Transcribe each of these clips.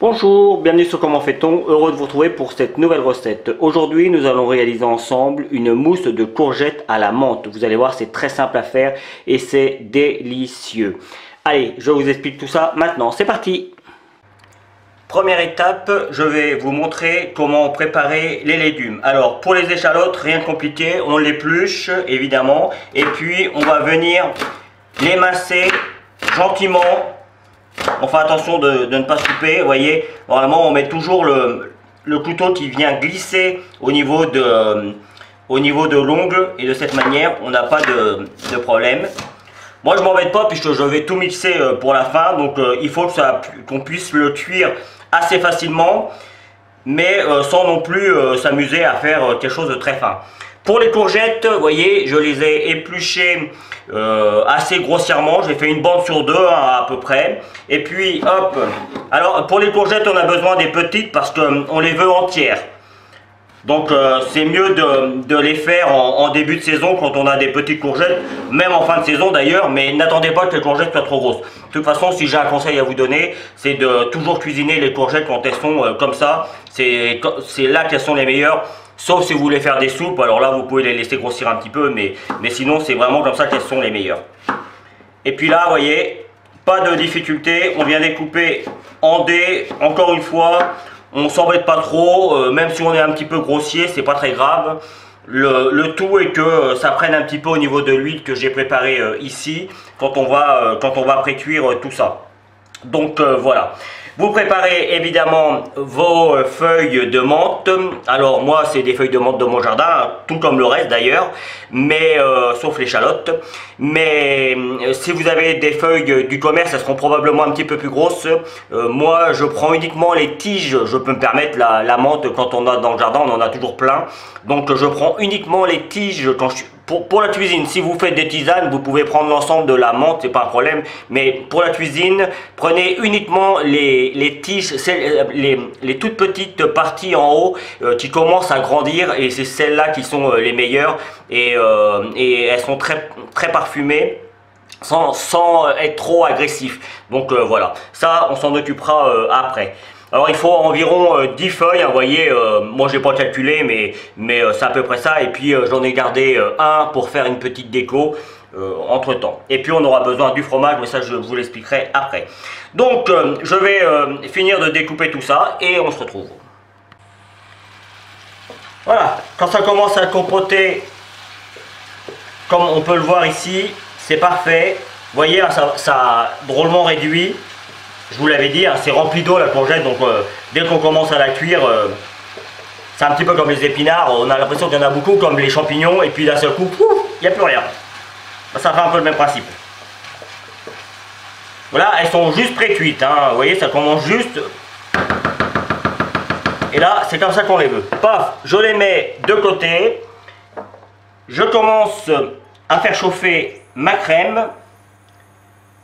Bonjour, bienvenue sur Comment fait-on, heureux de vous retrouver pour cette nouvelle recette. Aujourd'hui, nous allons réaliser ensemble une mousse de courgettes à la menthe. Vous allez voir, c'est très simple à faire et c'est délicieux. Allez, je vous explique tout ça maintenant, c'est parti! Première étape, je vais vous montrer comment préparer les légumes. Alors, pour les échalotes, rien de compliqué, on l'épluche évidemment et puis on va venir l'émincer gentiment. On fait attention de ne pas se couper, vous voyez, normalement on met toujours le couteau qui vient glisser au niveau de l'ongle et de cette manière on n'a pas de problème. Moi je m'embête pas puisque je vais tout mixer pour la fin, donc il faut qu'on puisse le cuire assez facilement, mais sans non plus s'amuser à faire quelque chose de très fin. Pour les courgettes, vous voyez, je les ai épluchées assez grossièrement. J'ai fait une bande sur deux à peu près. Et puis hop. Alors pour les courgettes, on a besoin des petites parce qu'on les veut entières. Donc c'est mieux de les faire en début de saison quand on a des petites courgettes, même en fin de saison d'ailleurs, mais n'attendez pas que les courgettes soient trop grosses. De toute façon, si j'ai un conseil à vous donner, c'est de toujours cuisiner les courgettes quand elles sont comme ça. C'est là qu'elles sont les meilleures. Sauf si vous voulez faire des soupes, alors là vous pouvez les laisser grossir un petit peu, mais sinon c'est vraiment comme ça qu'elles sont les meilleures. Et puis là, vous voyez, pas de difficulté, on vient découper en dés, encore une fois, on s'embête pas trop, même si on est un petit peu grossier, c'est pas très grave. Le tout est que ça prenne un petit peu au niveau de l'huile que j'ai préparée ici, quand on va pré-cuire tout ça. Donc voilà. Vous préparez évidemment vos feuilles de menthe. Alors moi c'est des feuilles de menthe de mon jardin, tout comme le reste d'ailleurs, mais sauf l'échalote. Mais si vous avez des feuilles du commerce, elles seront probablement un petit peu plus grosses. Moi je prends uniquement les tiges, je peux me permettre la menthe quand on a dans le jardin, on en a toujours plein. Donc je prends uniquement les tiges quand pour la cuisine. Si vous faites des tisanes, vous pouvez prendre l'ensemble de la menthe, c'est pas un problème. Mais pour la cuisine, prenez uniquement les tiges, les toutes petites parties en haut qui commencent à grandir, et c'est celles-là qui sont les meilleures, et elles sont très, très parfumées. Sans être trop agressif. Donc voilà, ça on s'en occupera après. Alors il faut environ 10 feuilles, hein, vous voyez, moi j'ai pas calculé, mais c'est à peu près ça. Et puis j'en ai gardé un pour faire une petite déco entre temps. Et puis on aura besoin du fromage, mais ça je vous l'expliquerai après. Donc je vais finir de découper tout ça et on se retrouve. Voilà, quand ça commence à compoter, comme on peut le voir ici, c'est parfait. Vous voyez, ça a drôlement réduit. Je vous l'avais dit, hein, c'est rempli d'eau la courgette, donc dès qu'on commence à la cuire, c'est un petit peu comme les épinards, on a l'impression qu'il y en a beaucoup, comme les champignons, et puis d'un seul coup, il n'y a plus rien. Ça fait un peu le même principe. Voilà, elles sont juste pré-cuites, hein, vous voyez, ça commence juste. Et là, c'est comme ça qu'on les veut. Paf, je les mets de côté. Je commence à faire chauffer ma crème.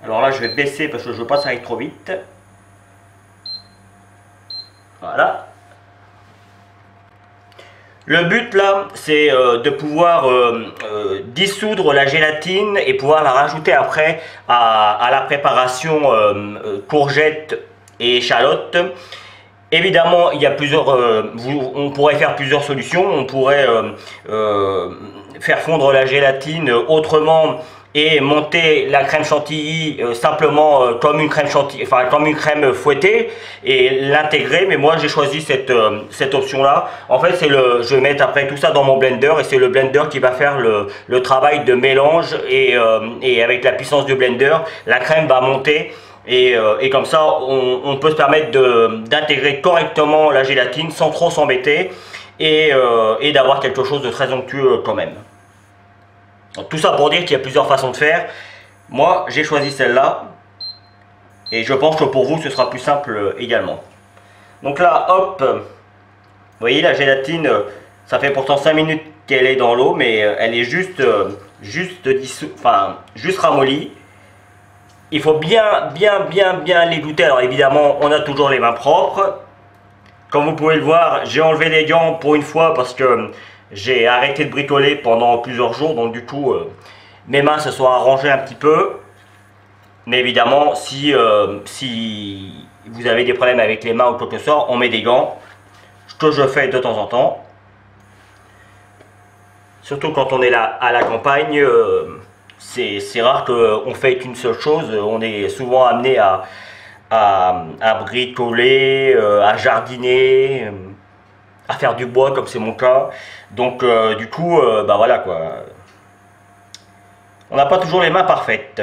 Alors là, je vais baisser parce que je veux pas que ça aille trop vite. Voilà. Le but là, c'est de pouvoir dissoudre la gélatine et pouvoir la rajouter après à la préparation courgettes et échalotes. Évidemment, il y a plusieurs, on pourrait faire plusieurs solutions. On pourrait faire fondre la gélatine autrement et monter la crème chantilly simplement comme une crème chantilly, enfin comme une crème fouettée, et l'intégrer. Mais moi j'ai choisi cette option là. En fait je vais mettre après tout ça dans mon blender, et c'est le blender qui va faire le travail de mélange, et avec la puissance du blender, la crème va monter. Et comme ça on peut se permettre d'intégrer correctement la gélatine sans trop s'embêter, et d'avoir quelque chose de très onctueux quand même. Donc, tout ça pour dire qu'il y a plusieurs façons de faire. Moi j'ai choisi celle-là, et je pense que pour vous ce sera plus simple également. Donc là hop, vous voyez la gélatine, ça fait pourtant 5 minutes qu'elle est dans l'eau, mais elle est juste ramollie. Il faut bien l'égoutter. Alors évidemment on a toujours les mains propres. Comme vous pouvez le voir, j'ai enlevé les gants pour une fois parce que j'ai arrêté de bricoler pendant plusieurs jours, donc du coup mes mains se sont arrangées un petit peu. Mais évidemment si vous avez des problèmes avec les mains ou quoi que ce soit, on met des gants. Ce que je fais de temps en temps. Surtout quand on est là à la campagne, c'est rare qu'on fait qu'une seule chose. On est souvent amené à bricoler, à jardiner, à faire du bois comme c'est mon cas. Donc du coup, bah voilà quoi. On n'a pas toujours les mains parfaites.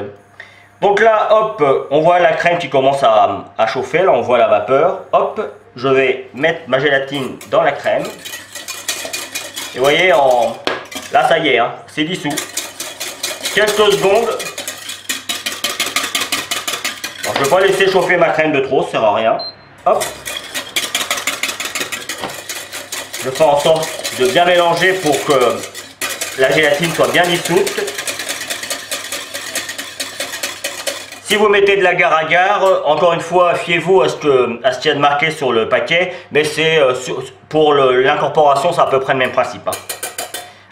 Donc là, hop, on voit la crème qui commence à chauffer. Là, on voit la vapeur. Hop, je vais mettre ma gélatine dans la crème. Et vous voyez, là, ça y est, hein, c'est dissous. Quelques secondes. Alors, je ne vais pas laisser chauffer ma crème de trop, ça ne sert à rien. Hop. Je fais en sorte de bien mélanger pour que la gélatine soit bien dissoute. Si vous mettez de l'agar-agar, encore une fois, fiez-vous à ce qu'il y a de marqué sur le paquet, mais c'est pour l'incorporation, c'est à peu près le même principe. Hein.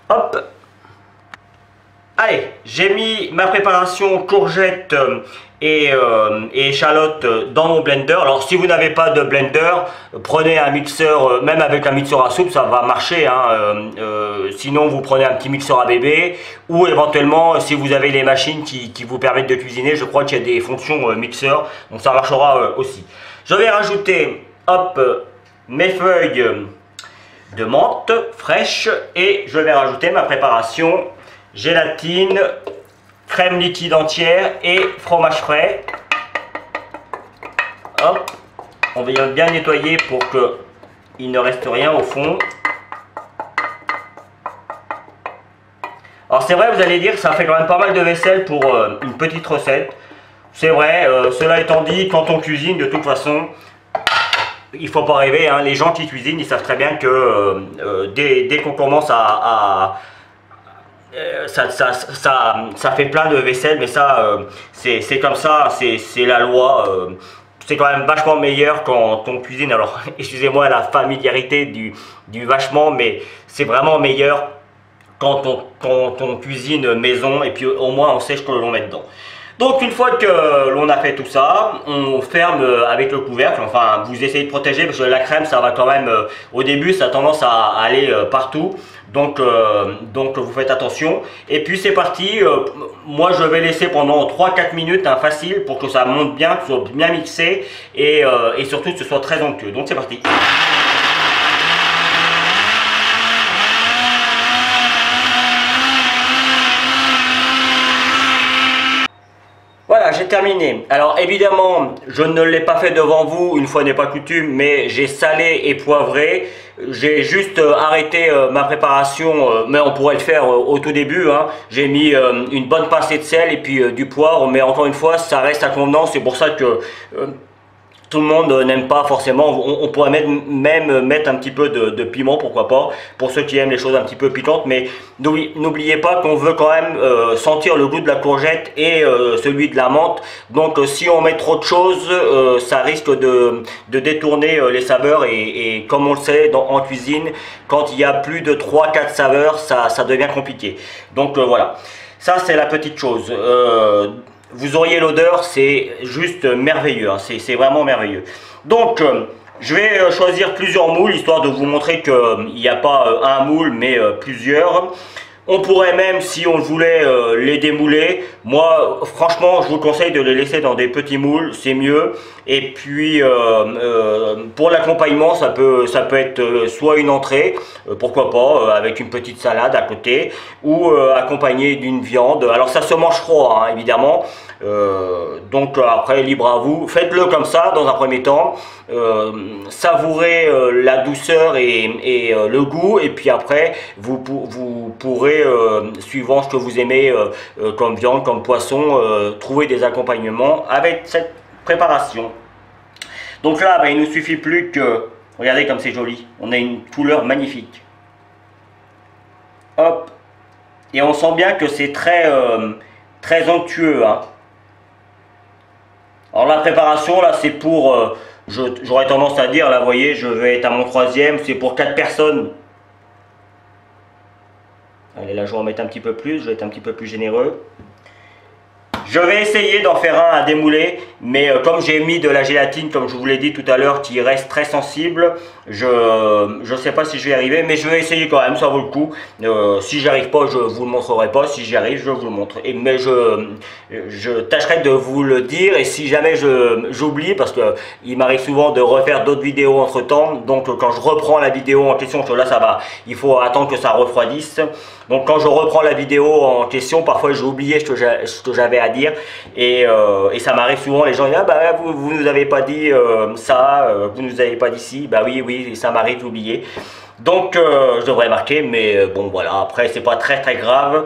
Hop. Allez, j'ai mis ma préparation courgette et échalote dans mon blender. Alors si vous n'avez pas de blender, prenez un mixeur, même avec un mixeur à soupe ça va marcher, hein. Sinon vous prenez un petit mixeur à bébé, ou éventuellement si vous avez les machines qui vous permettent de cuisiner, je crois qu'il y a des fonctions mixeur, donc ça marchera aussi. Je vais rajouter, hop, mes feuilles de menthe fraîches et je vais rajouter ma préparation gélatine, crème liquide entière et fromage frais. Hop, on va bien nettoyer pour qu'il ne reste rien au fond. Alors c'est vrai, vous allez dire que ça fait quand même pas mal de vaisselle pour une petite recette. C'est vrai, cela étant dit, quand on cuisine, de toute façon, il faut pas rêver, hein, les gens qui cuisinent, ils savent très bien que dès qu'on commence ça fait plein de vaisselle, mais ça, c'est comme ça, c'est la loi. C'est quand même vachement meilleur quand on cuisine. Alors, excusez-moi la familiarité du vachement, mais c'est vraiment meilleur quand on cuisine maison, et puis au moins on sait ce que l'on met dedans. Donc une fois que l'on a fait tout ça, on ferme avec le couvercle. Enfin, vous essayez de protéger parce que la crème, ça va quand même, au début, ça a tendance à aller partout. Donc vous faites attention. Et puis c'est parti. Moi, je vais laisser pendant 3-4 minutes, hein, facile, pour que ça monte bien, que ce soit bien mixé et surtout que ce soit très onctueux. Donc c'est parti. Voilà, j'ai terminé. Alors évidemment, je ne l'ai pas fait devant vous, une fois n'est pas coutume, mais j'ai salé et poivré. J'ai juste arrêté ma préparation, mais on pourrait le faire au tout début, hein. J'ai mis une bonne pincée de sel et puis du poivre, mais encore une fois, ça reste à convenance. C'est pour ça que tout le monde n'aime pas forcément. On pourrait même mettre un petit peu de piment, pourquoi pas, pour ceux qui aiment les choses un petit peu piquantes. Mais n'oubliez pas qu'on veut quand même sentir le goût de la courgette et celui de la menthe. Donc si on met trop de choses, ça risque de détourner les saveurs. Et comme on le sait en cuisine, quand il y a plus de 3-4 saveurs, ça devient compliqué. Donc voilà, ça c'est la petite chose. Vous auriez l'odeur, c'est juste merveilleux, hein, c'est vraiment merveilleux. Donc, je vais choisir plusieurs moules, histoire de vous montrer qu'il n'y a pas un moule, mais plusieurs. On pourrait même, si on voulait, les démouler. Moi, franchement, je vous conseille de les laisser dans des petits moules, c'est mieux. Et puis, pour l'accompagnement, ça peut être soit une entrée, pourquoi pas, avec une petite salade à côté, ou accompagné d'une viande. Alors, ça se mange froid, hein, évidemment. Donc, après, libre à vous. Faites-le comme ça, dans un premier temps. Savourez la douceur et le goût. Et puis après, vous pourrez, suivant ce que vous aimez comme viande, comme poisson, trouver des accompagnements avec cette préparation. Donc là, ben, il ne nous suffit plus que, regardez comme c'est joli, on a une couleur magnifique. Hop, et on sent bien que c'est très onctueux, hein. Alors la préparation là, c'est pour, j'aurais tendance à dire, là vous voyez, je vais être à mon 3e, c'est pour 4 personnes. Allez, là je vais en mettre un petit peu plus, je vais être un petit peu plus généreux. Je vais essayer d'en faire un à démouler, mais comme j'ai mis de la gélatine, comme je vous l'ai dit tout à l'heure, qui reste très sensible, je sais pas si je vais y arriver, mais je vais essayer quand même, ça vaut le coup. Si j'y arrive pas, je vous le montrerai pas. Si j'y arrive, je vous le montre. Mais je tâcherai de vous le dire. Et si jamais j'oublie, parce que il m'arrive souvent de refaire d'autres vidéos entre temps, donc quand je reprends la vidéo en question, parce que là ça va, il faut attendre que ça refroidisse. Donc quand je reprends la vidéo en question, parfois j'ai oublié ce que j'avais à dire, et ça m'arrive souvent, les gens disent ah bah vous nous avez pas dit ça, vous nous avez pas dit ci, bah oui ça m'arrive d'oublier. Donc je devrais marquer, mais bon voilà, après c'est pas très grave.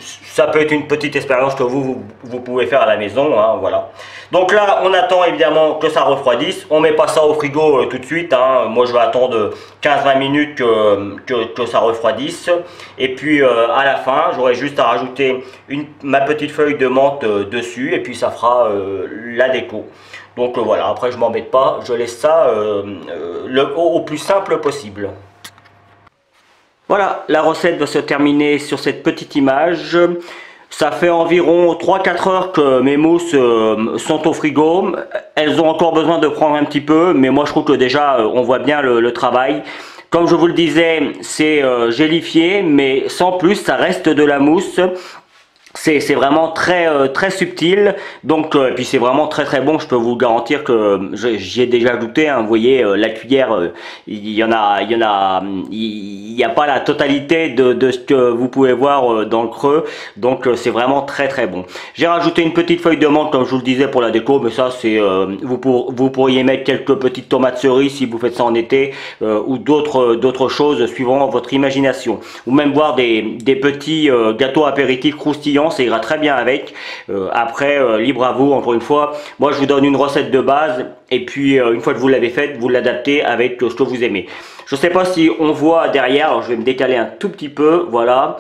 Ça peut être une petite expérience que vous pouvez faire à la maison, hein, voilà. Donc là, on attend évidemment que ça refroidisse. On met pas ça au frigo tout de suite, hein. Moi, je vais attendre 15-20 minutes que ça refroidisse. Et puis, à la fin, j'aurai juste à rajouter ma petite feuille de menthe dessus. Et puis, ça fera la déco. Donc voilà, après, je m'embête pas. Je laisse ça au plus simple possible. Voilà, la recette va se terminer sur cette petite image. Ça fait environ 3-4 heures que mes mousses sont au frigo. Elles ont encore besoin de prendre un petit peu, mais moi je trouve que déjà on voit bien le travail. Comme je vous le disais, c'est gélifié, mais sans plus, ça reste de la mousse. C'est vraiment très subtil, donc et puis c'est vraiment très bon. Je peux vous garantir que j'y ai déjà goûté, hein. Vous voyez la cuillère, il y a pas la totalité de ce que vous pouvez voir dans le creux, donc c'est vraiment très bon. J'ai rajouté une petite feuille de menthe comme je vous le disais pour la déco, mais ça c'est vous pourriez mettre quelques petites tomates cerises si vous faites ça en été, ou d'autres choses suivant votre imagination, ou même voir des petits gâteaux apéritifs croustillants. Ça ira très bien avec. Après, libre à vous, encore une fois. Moi, je vous donne une recette de base. Et puis, une fois que vous l'avez faite, vous l'adaptez avec ce que vous aimez. Je ne sais pas si on voit derrière. Alors, je vais me décaler un tout petit peu. Voilà.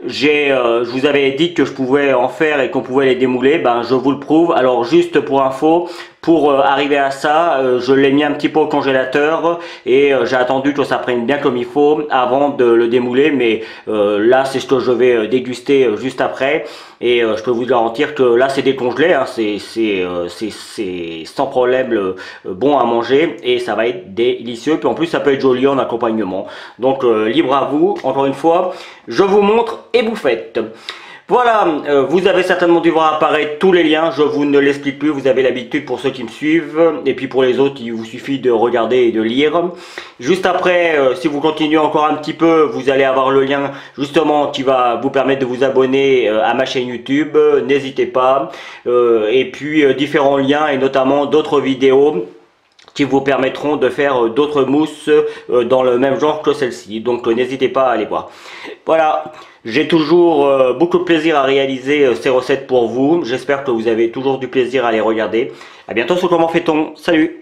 Je vous avais dit que je pouvais en faire et qu'on pouvait les démouler. Ben, je vous le prouve. Alors, juste pour info, pour arriver à ça, je l'ai mis un petit peu au congélateur et j'ai attendu que ça prenne bien comme il faut avant de le démouler. Mais là, c'est ce que je vais déguster juste après. Et je peux vous garantir que là, c'est décongelé, hein. C'est sans problème bon à manger et ça va être délicieux. Puis en plus, ça peut être joli en accompagnement. Donc, libre à vous. Encore une fois, je vous montre et vous faites. Voilà, vous avez certainement dû voir apparaître tous les liens, je vous ne l'explique plus, vous avez l'habitude pour ceux qui me suivent, et puis pour les autres, il vous suffit de regarder et de lire. Juste après, si vous continuez encore un petit peu, vous allez avoir le lien justement qui va vous permettre de vous abonner à ma chaîne YouTube, n'hésitez pas, et puis différents liens et notamment d'autres vidéos qui vous permettront de faire d'autres mousses dans le même genre que celle-ci. Donc n'hésitez pas à aller voir. Voilà, j'ai toujours beaucoup de plaisir à réaliser ces recettes pour vous. J'espère que vous avez toujours du plaisir à les regarder. À bientôt sur Comment fait-on. Salut!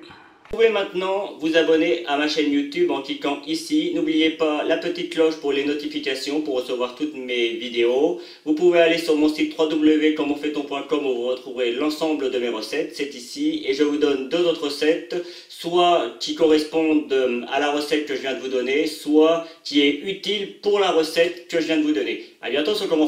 Vous pouvez maintenant vous abonner à ma chaîne YouTube en cliquant ici. N'oubliez pas la petite cloche pour les notifications pour recevoir toutes mes vidéos. Vous pouvez aller sur mon site www.comentfaiton.com où vous retrouverez l'ensemble de mes recettes. C'est ici et je vous donne deux autres recettes, soit qui correspondent à la recette que je viens de vous donner, soit qui est utile pour la recette que je viens de vous donner. À bientôt sur Comment